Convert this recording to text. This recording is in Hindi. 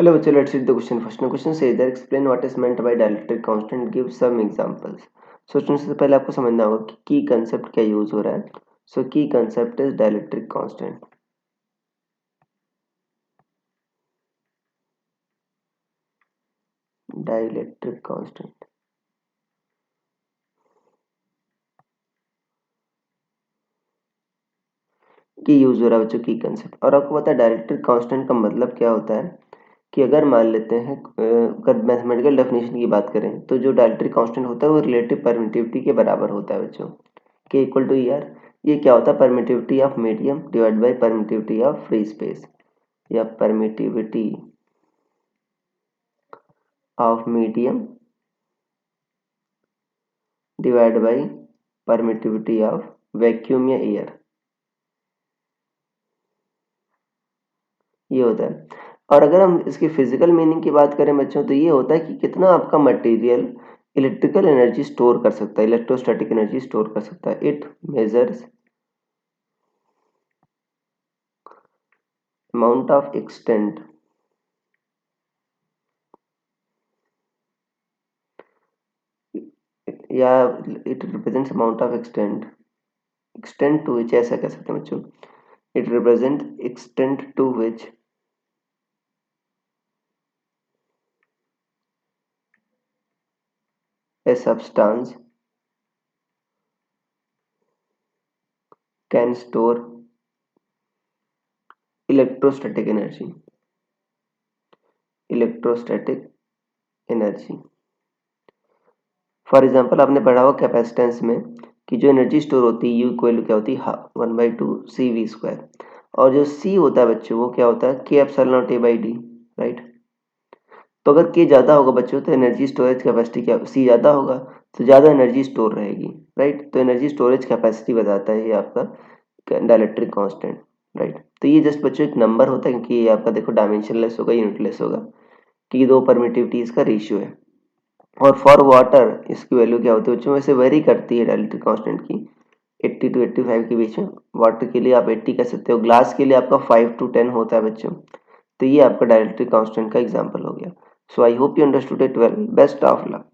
Hello, bachcho, let's read the question. First question says that explain what is meant by dielectric constant. Give some examples. सोचने से पहले आपको समझना होगा कि की कंसेप्ट क्या यूज हो रहा है. सो की concept is dielectric constant. Dielectric constant की यूज हो रहा है बच्चों, की कंसेप्ट. और आपको पता है डाइलेक्ट्रिक कांस्टेंट का मतलब क्या होता है कि अगर मान लेते हैं अगर मैथमेटिकल डेफिनेशन की बात करें तो जो डाइलेक्ट्रिक कांस्टेंट होता है वो रिलेटिव परमिटिविटी के बराबर होता है बच्चों. के इक्वल टू ई आर. ये क्या होता है? Permittivity of medium divide by permittivity of free space या permittivity of medium divide by permittivity of vacuum या एयर. ये होता है. और अगर हम इसकी फिजिकल मीनिंग की बात करें बच्चों तो ये होता है कि कितना आपका मटेरियल इलेक्ट्रिकल एनर्जी स्टोर कर सकता है, इलेक्ट्रोस्टैटिक एनर्जी स्टोर कर सकता है. It measures amount of extent या it represents amount of extent to which, ऐसा कह सकते हैं बच्चों, it represents extent to which a substance can store electrostatic energy. For example आपने पढ़ा हुआ कैपेसिटेंस में कि जो एनर्जी स्टोर होती है यू इक्वल क्या होती है 1/2 CV². और जो सी होता है बच्चों वो क्या होता है के epsilon not a by D. Right. तो अगर के ज़्यादा होगा बच्चों तो एनर्जी स्टोरेज कैपेसिटी क्या, सी ज़्यादा होगा तो ज़्यादा एनर्जी स्टोर रहेगी. राइट. तो एनर्जी स्टोरेज कैपेसिटी बताता है ये आपका डाइलेक्ट्रिक कांस्टेंट. राइट. तो ये जस्ट बच्चों एक नंबर होता है क्योंकि ये आपका देखो डायमेंशनलेस होगा, यूनिटलेस होगा, कि दो परमिटिविटीज का रेशियो है. और फॉर वाटर इसकी वैल्यू क्या होती है बच्चों, वैसे वेरी करती है डाइलेक्ट्रिक कांस्टेंट की 80 to 85 के बीच में. वाटर के लिए आप 80 कह सकते हो, ग्लास के लिए आपका 5 to 10 होता है बच्चों. तो ये आपका डाइलेक्ट्रिक कांस्टेंट का एग्जांपल हो गया. So I hope you understood it well. Best of luck.